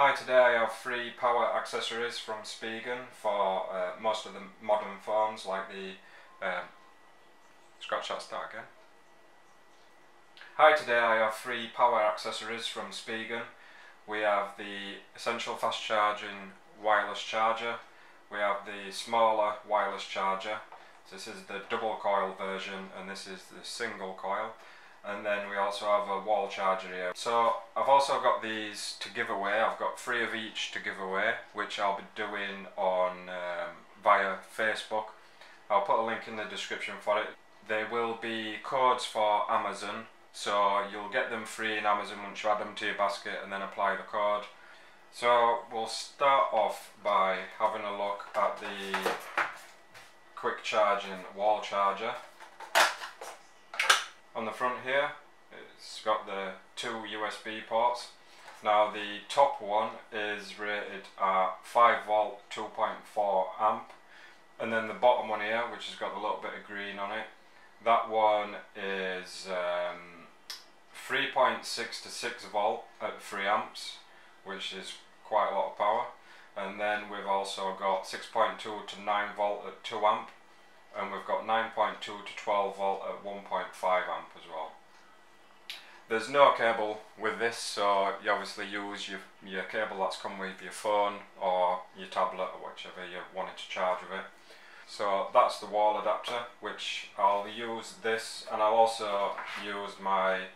Hi, today I have 3 power accessories from Spigen for most of the modern phones, like the scratch that start again. Hi, today I have 3 power accessories from Spigen. We have the essential fast charging wireless charger, we have the smaller wireless charger. So this is the double coil version and this is the single coil. And then we also have a wall charger here. So I've also got these to give away. I've got 3 of each to give away, which I'll be doing on via Facebook. I'll put a link in the description for it. There will be codes for Amazon, so you'll get them free in Amazon once you add them to your basket and then apply the code. So we'll start off by having a look at the quick charging wall charger. On the front here, it's got the 2 USB ports. Now the top one is rated at 5 volt 2.4 amp, and then the bottom one here, which has got a little bit of green on it, that one is 3.6 to 6 volt at 3 amps, which is quite a lot of power. And then we've also got 6.2 to 9 volt at 2 amp. And we've got 9.2 to 12 volt at 1.5 amp as well. There's no cable with this, so you obviously use your cable that's come with your phone or your tablet or whichever you're wanting to charge with it. So that's the wall adapter, which I'll use this, and I'll also use my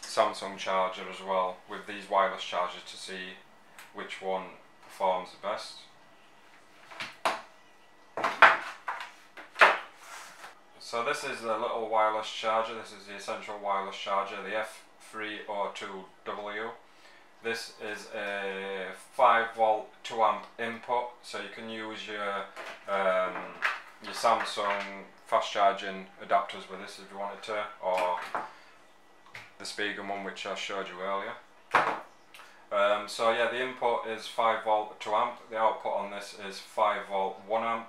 Samsung charger as well with these wireless chargers to see which one performs the best. So this is the little wireless charger. This is the essential wireless charger, the F302W. This is a 5 volt 2 amp input, so you can use your Samsung fast charging adapters with this if you wanted to, or the Spigen one which I showed you earlier. So yeah, the input is 5 volt 2 amp. The output on this is 5 volt 1 amp,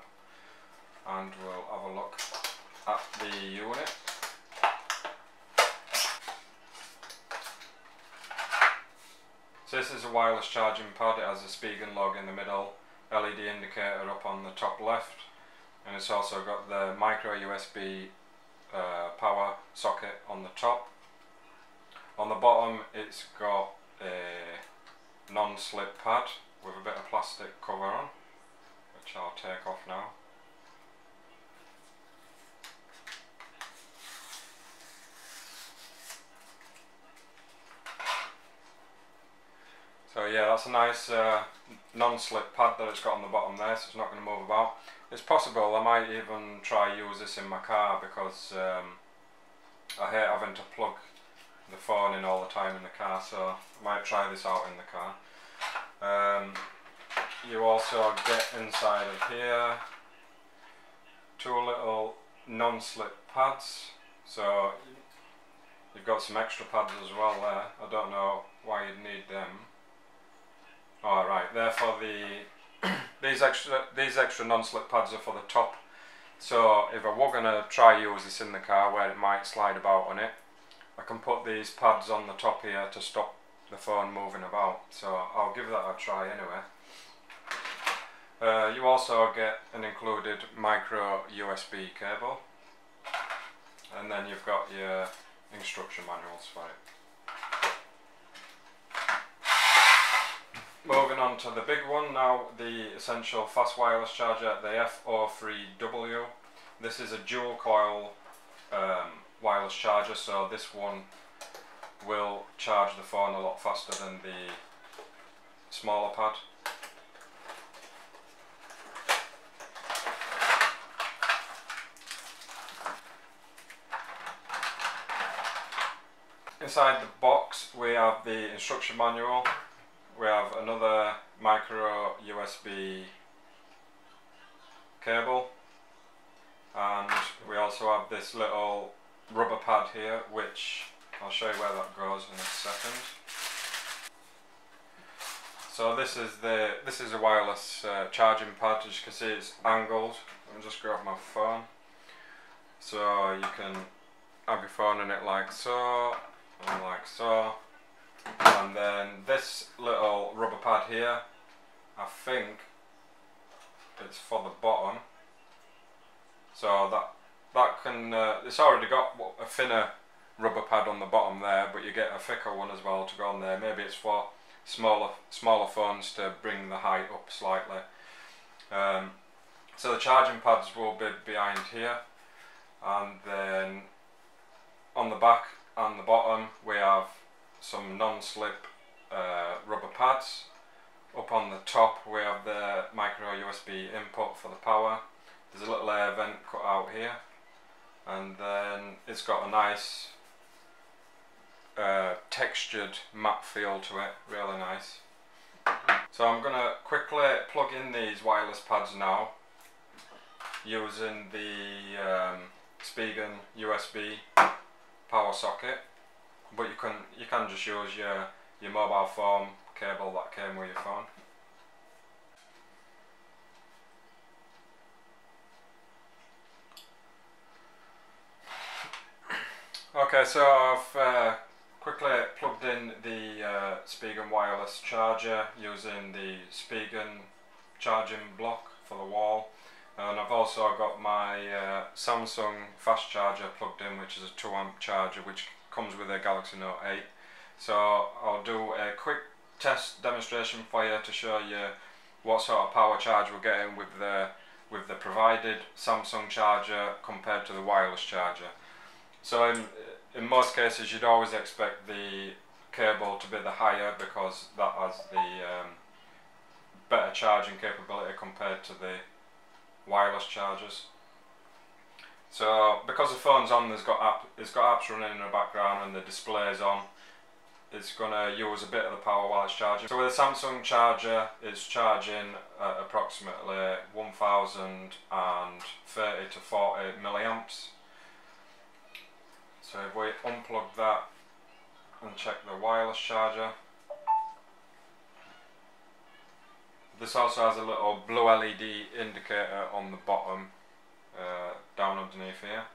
and we'll have a look at the unit. So this is a wireless charging pad. It has a Spigen logo in the middle, LED indicator up on the top left, and it's also got the micro USB power socket on the top. On the bottom it's got a non-slip pad with a bit of plastic cover on, which I'll take off now. So yeah, that's a nice non-slip pad that it's got on the bottom there, so it's not going to move about. It's possible I might even try use this in my car, because I hate having to plug the phone in all the time in the car, so I might try this out in the car. You also get inside of here 2 little non-slip pads, so you've got some extra pads as well there. I don't know why you'd need them. Alright, therefore these extra non-slip pads are for the top. So if I were going to try use this in the car where it might slide about on it, I can put these pads on the top here to stop the phone moving about. So I'll give that a try anyway. You also get an included micro USB cable, and then you've got your instruction manuals for it. Moving on to the big one now, the essential fast wireless charger, the F03W. This is a dual coil wireless charger, so this one will charge the phone a lot faster than the smaller pad. Inside the box we have the instruction manual. We have another micro USB cable, and we also have this little rubber pad here, which I'll show you where that goes in a second. So this is a wireless charging pad. As you can see, it's angled. Let me just grab my phone. So you can have your phone in it like so, and like so. And then this little rubber pad here, I think it's for the bottom. So that can, it's already got a thinner rubber pad on the bottom there, but you get a thicker one as well to go on there. Maybe it's for smaller phones to bring the height up slightly. So the charging pads will be behind here, and then on the back and the bottom we have some non-slip rubber pads. Up on the top we have the micro USB input for the power. There's a little air vent cut out here, and then it's got a nice textured matte feel to it, really nice. So I'm going to quickly plug in these wireless pads now using the Spigen USB power socket, but you can just use your mobile phone cable that came with your phone. Okay, so I've quickly plugged in the Spigen wireless charger using the Spigen charging block for the wall, and I've also got my Samsung fast charger plugged in, which is a 2 amp charger which comes with a Galaxy Note 8. So I'll do a quick test demonstration for you to show you what sort of power charge we're getting with the provided Samsung charger compared to the wireless charger. So in most cases you'd always expect the cable to be the higher, because that has the better charging capability compared to the wireless chargers. So because the phone's on, it's got apps running in the background and the display's on, it's going to use a bit of the power while it's charging. So with a Samsung charger, it's charging at approximately 1030 to 40 milliamps. So if we unplug that and check the wireless charger, this also has a little blue LED indicator on the bottom, down underneath here.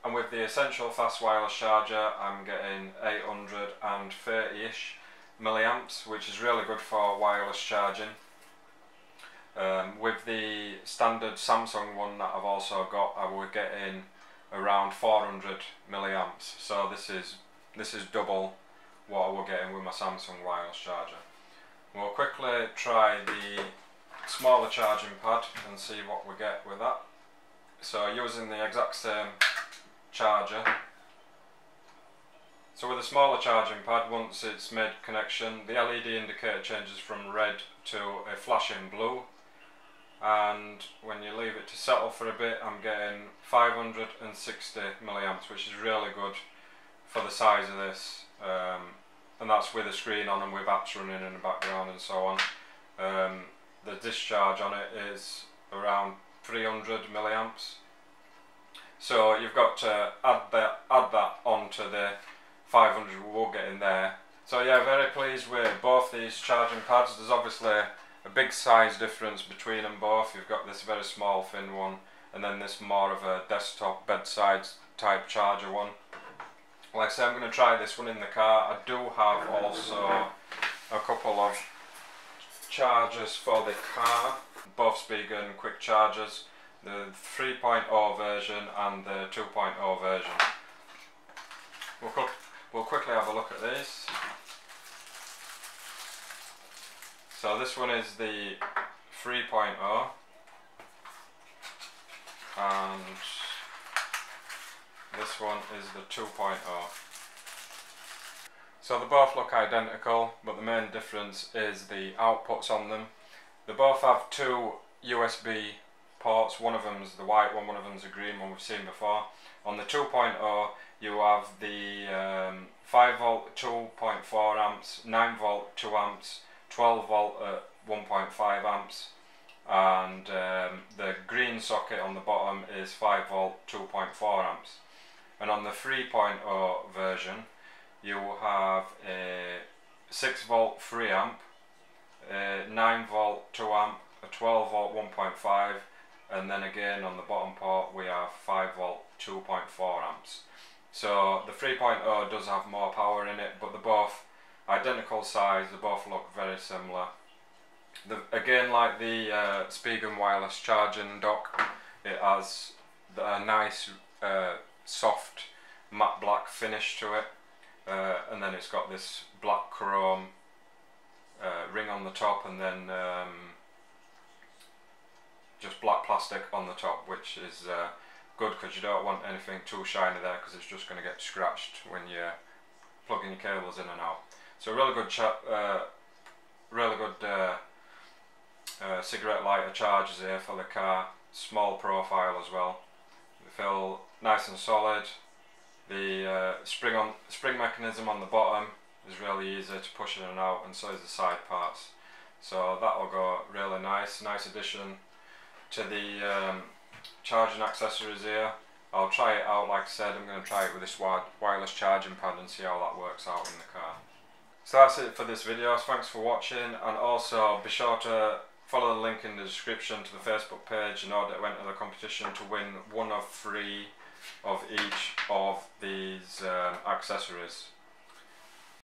And with the Essential Fast Wireless Charger, I'm getting 830-ish milliamps, which is really good for wireless charging. With the standard Samsung one that I've also got, I will get in around 400 milliamps. So this is double what I will get in with my Samsung wireless charger. We'll quickly try the smaller charging pad and see what we get with that. So using the exact same charger. So with a smaller charging pad, once it's made connection, the LED indicator changes from red to a flashing blue, and when you leave it to settle for a bit, I'm getting 560 milliamps, which is really good for the size of this, and that's with a screen on and with apps running in the background and so on. The discharge on it is around 300 milliamps. So you've got to add that onto the 500 we'll get in there. So yeah, very pleased with both these charging pads. There's obviously a big size difference between them both. You've got this very small thin one, and then this more of a desktop bedside type charger one. Like I say, I'm going to try this one in the car. I do have also a couple of chargers for the car, both Spigen quick chargers, the 3.0 version and the 2.0 version. We'll quickly have a look at these. So this one is the 3.0 and this one is the 2.0. So they both look identical, but the main difference is the outputs on them. They both have two USB ports. One of them is the white one of them is the green one we've seen before. On the 2.0 you have the 5 volt 2.4 amps, 9 volt 2 amps, 12 volt at 1.5 amps, and the green socket on the bottom is 5 volt 2.4 amps. And on the 3.0 version you have a 6 volt 3 amp, a 9 volt 2 amp, a 12 volt 1.5, and then again on the bottom port we have 5 volt 2.4 amps. So the 3.0 does have more power in it, but they're both identical size, they both look very similar. Again, like the Spigen wireless charging dock, it has a nice soft matte black finish to it, and then it's got this black chrome ring on the top, and then just black plastic on the top, which is good because you don't want anything too shiny there, because it's just going to get scratched when you're plugging your cables in and out. So really good cigarette lighter chargers here for the car, small profile as well. They feel nice and solid. The spring mechanism on the bottom is really easy to push in and out, and so is the side parts. So that will go really nice addition to the charging accessories here. I'll try it out, like I said, I'm going to try it with this wireless charging pad and see how that works out in the car. So that's it for this video, thanks for watching, and also be sure to follow the link in the description to the Facebook page in order to enter the competition to win one of 3 of each of these accessories.